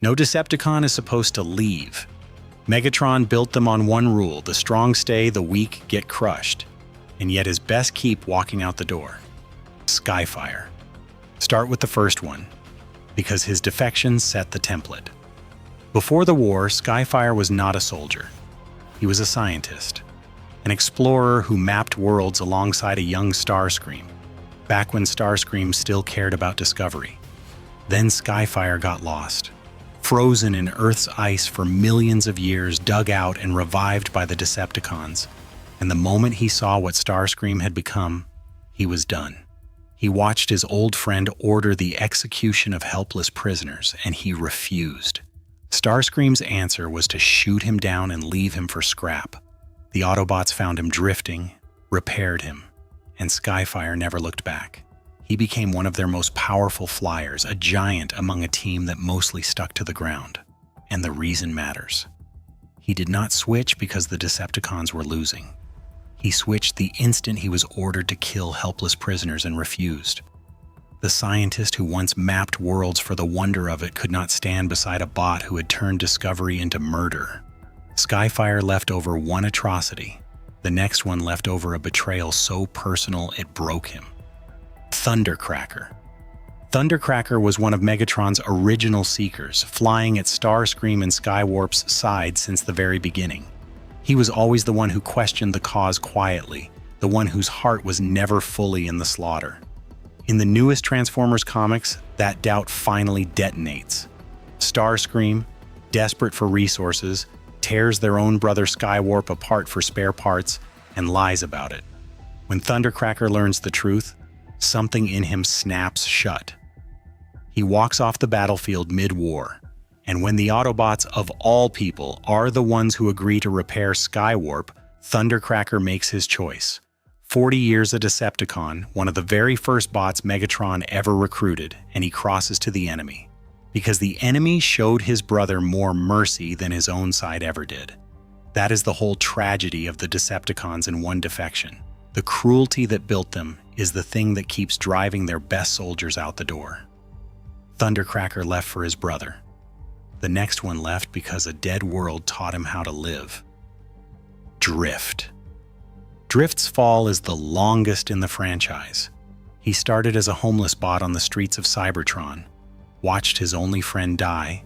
No Decepticon is supposed to leave. Megatron built them on one rule: the strong stay, the weak get crushed. And yet his best keep walking out the door. Skyfire. Start with the first one, because his defections set the template. Before the war, Skyfire was not a soldier. He was a scientist, an explorer who mapped worlds alongside a young Starscream, back when Starscream still cared about discovery. Then Skyfire got lost, frozen in Earth's ice for millions of years, dug out and revived by the Decepticons. And the moment he saw what Starscream had become, he was done. He watched his old friend order the execution of helpless prisoners, and he refused. Starscream's answer was to shoot him down and leave him for scrap. The Autobots found him drifting, repaired him, and Skyfire never looked back. He became one of their most powerful flyers, a giant among a team that mostly stuck to the ground. And the reason matters. He did not switch because the Decepticons were losing. He switched the instant he was ordered to kill helpless prisoners and refused. The scientist who once mapped worlds for the wonder of it could not stand beside a bot who had turned discovery into murder. Skyfire left over one atrocity. The next one left over a betrayal so personal it broke him. Thundercracker. Thundercracker was one of Megatron's original seekers, flying at Starscream and Skywarp's side since the very beginning. He was always the one who questioned the cause quietly, the one whose heart was never fully in the slaughter. In the newest Transformers comics, that doubt finally detonates. Starscream, desperate for resources, tears their own brother Skywarp apart for spare parts and lies about it. When Thundercracker learns the truth, something in him snaps shut. He walks off the battlefield mid-war. And when the Autobots of all people are the ones who agree to repair Skywarp, Thundercracker makes his choice. 40 years a Decepticon, one of the very first bots Megatron ever recruited, and he crosses to the enemy. Because the enemy showed his brother more mercy than his own side ever did. That is the whole tragedy of the Decepticons in one defection. The cruelty that built them is the thing that keeps driving their best soldiers out the door. Thundercracker left for his brother. The next one left because a dead world taught him how to live. Drift. Drift's fall is the longest in the franchise. He started as a homeless bot on the streets of Cybertron, watched his only friend die,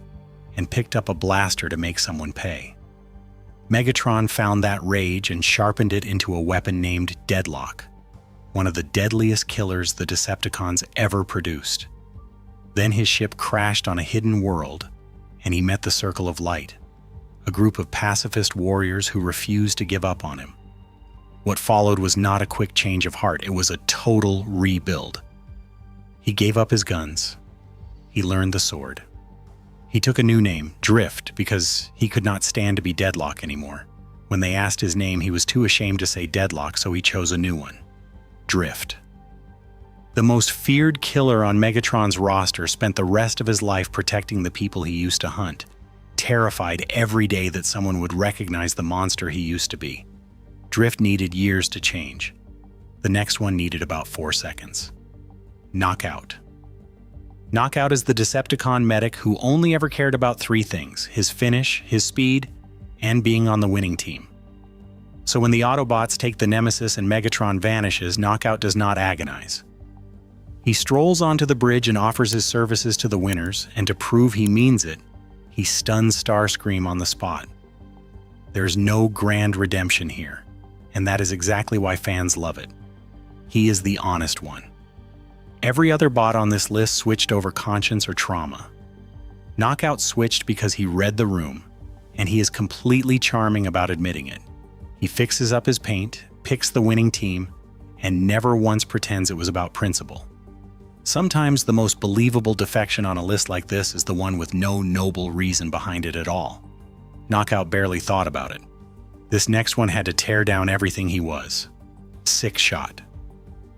and picked up a blaster to make someone pay. Megatron found that rage and sharpened it into a weapon named Deadlock, one of the deadliest killers the Decepticons ever produced. Then his ship crashed on a hidden world, and he met the Circle of Light, a group of pacifist warriors who refused to give up on him. What followed was not a quick change of heart, it was a total rebuild. He gave up his guns. He learned the sword. He took a new name, Drift, because he could not stand to be Deadlock anymore. When they asked his name, he was too ashamed to say Deadlock, so he chose a new one, Drift. The most feared killer on Megatron's roster spent the rest of his life protecting the people he used to hunt, terrified every day that someone would recognize the monster he used to be. Drift needed years to change. The next one needed about 4 seconds. Knockout. Knockout is the Decepticon medic who only ever cared about 3 things: his finish, his speed, and being on the winning team. So when the Autobots take the Nemesis and Megatron vanishes, Knockout does not agonize. He strolls onto the bridge and offers his services to the winners, and to prove he means it, he stuns Starscream on the spot. There's no grand redemption here, and that is exactly why fans love it. He is the honest one. Every other bot on this list switched over conscience or trauma. Knockout switched because he read the room, and he is completely charming about admitting it. He fixes up his paint, picks the winning team, and never once pretends it was about principle. Sometimes the most believable defection on a list like this is the one with no noble reason behind it at all. Knockout barely thought about it. This next one had to tear down everything he was. Sixshot.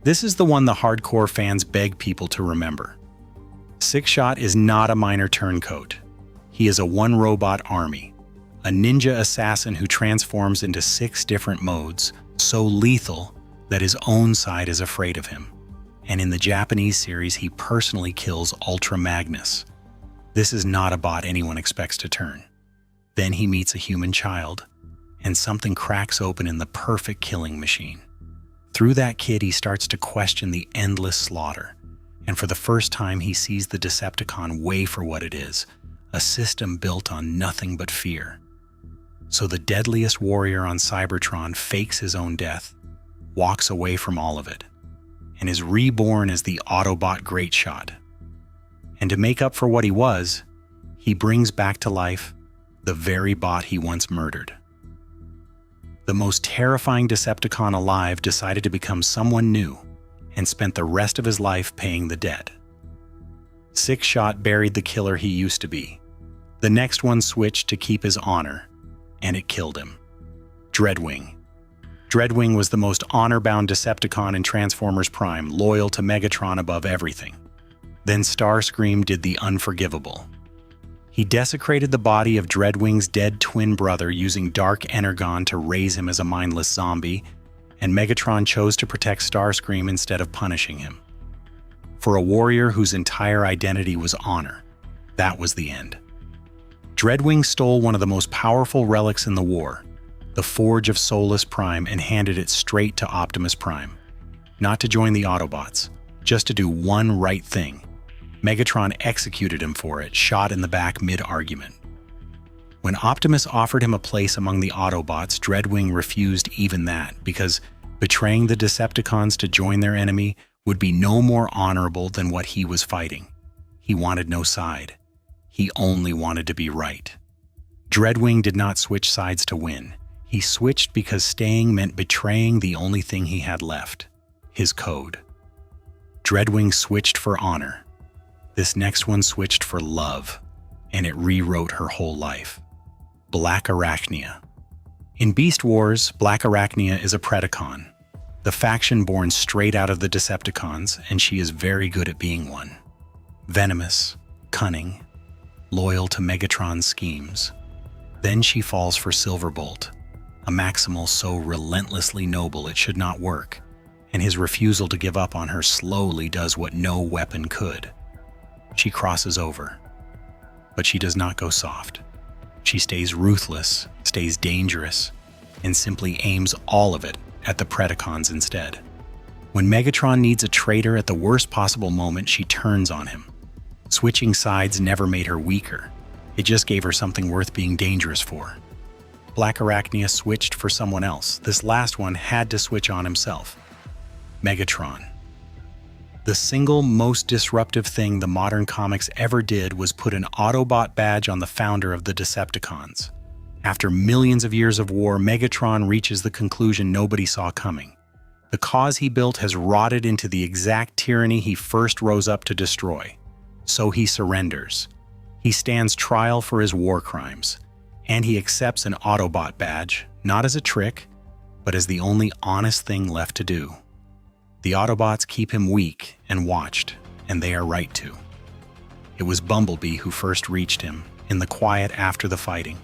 This is the one the hardcore fans beg people to remember. Sixshot is not a minor turncoat. He is a one-robot army, a ninja assassin who transforms into 6 different modes, so lethal that his own side is afraid of him. And in the Japanese series, he personally kills Ultra Magnus. This is not a bot anyone expects to turn. Then he meets a human child, and something cracks open in the perfect killing machine. Through that kid, he starts to question the endless slaughter, and for the first time he sees the Decepticon way for what it is, a system built on nothing but fear. So the deadliest warrior on Cybertron fakes his own death, walks away from all of it, and is reborn as the Autobot Great Shot. And to make up for what he was, he brings back to life the very bot he once murdered. The most terrifying Decepticon alive decided to become someone new and spent the rest of his life paying the debt. Sixshot buried the killer he used to be. The next one switched to keep his honor, and it killed him. Dreadwing. Dreadwing was the most honor-bound Decepticon in Transformers Prime, loyal to Megatron above everything. Then Starscream did the unforgivable. He desecrated the body of Dreadwing's dead twin brother using dark energon to raise him as a mindless zombie, and Megatron chose to protect Starscream instead of punishing him. For a warrior whose entire identity was honor, that was the end. Dreadwing stole one of the most powerful relics in the war, the Forge of Solus Prime, and handed it straight to Optimus Prime. Not to join the Autobots, just to do one right thing. Megatron executed him for it, shot in the back mid-argument. When Optimus offered him a place among the Autobots, Dreadwing refused even that, because betraying the Decepticons to join their enemy would be no more honorable than what he was fighting. He wanted no side. He only wanted to be right. Dreadwing did not switch sides to win. He switched because staying meant betraying the only thing he had left, his code. Dreadwing switched for honor. This next one switched for love, and it rewrote her whole life. Blackarachnia. In Beast Wars, Blackarachnia is a Predacon, the faction born straight out of the Decepticons, and she is very good at being one. Venomous, cunning, loyal to Megatron's schemes. Then she falls for Silverbolt, a Maximal so relentlessly noble it should not work, and his refusal to give up on her slowly does what no weapon could. She crosses over, but she does not go soft. She stays ruthless, stays dangerous, and simply aims all of it at the Predacons instead. When Megatron needs a traitor at the worst possible moment, she turns on him. Switching sides never made her weaker. It just gave her something worth being dangerous for. Blackarachnia switched for someone else. This last one had to switch on himself. Megatron. The single most disruptive thing the modern comics ever did was put an Autobot badge on the founder of the Decepticons. After millions of years of war, Megatron reaches the conclusion nobody saw coming. The cause he built has rotted into the exact tyranny he first rose up to destroy. So he surrenders. He stands trial for his war crimes, and he accepts an Autobot badge, not as a trick, but as the only honest thing left to do. The Autobots keep him weak and watched, and they are right to. It was Bumblebee who first reached him, in the quiet after the fighting.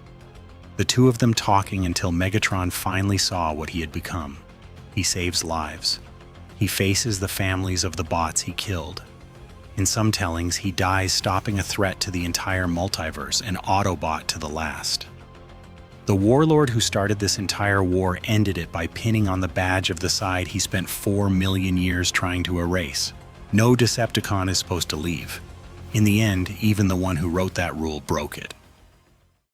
The two of them talking until Megatron finally saw what he had become. He saves lives. He faces the families of the bots he killed. In some tellings, he dies stopping a threat to the entire multiverse, an Autobot to the last. The warlord who started this entire war ended it by pinning on the badge of the side he spent 4 million years trying to erase. No Decepticon is supposed to leave. In the end, even the one who wrote that rule broke it.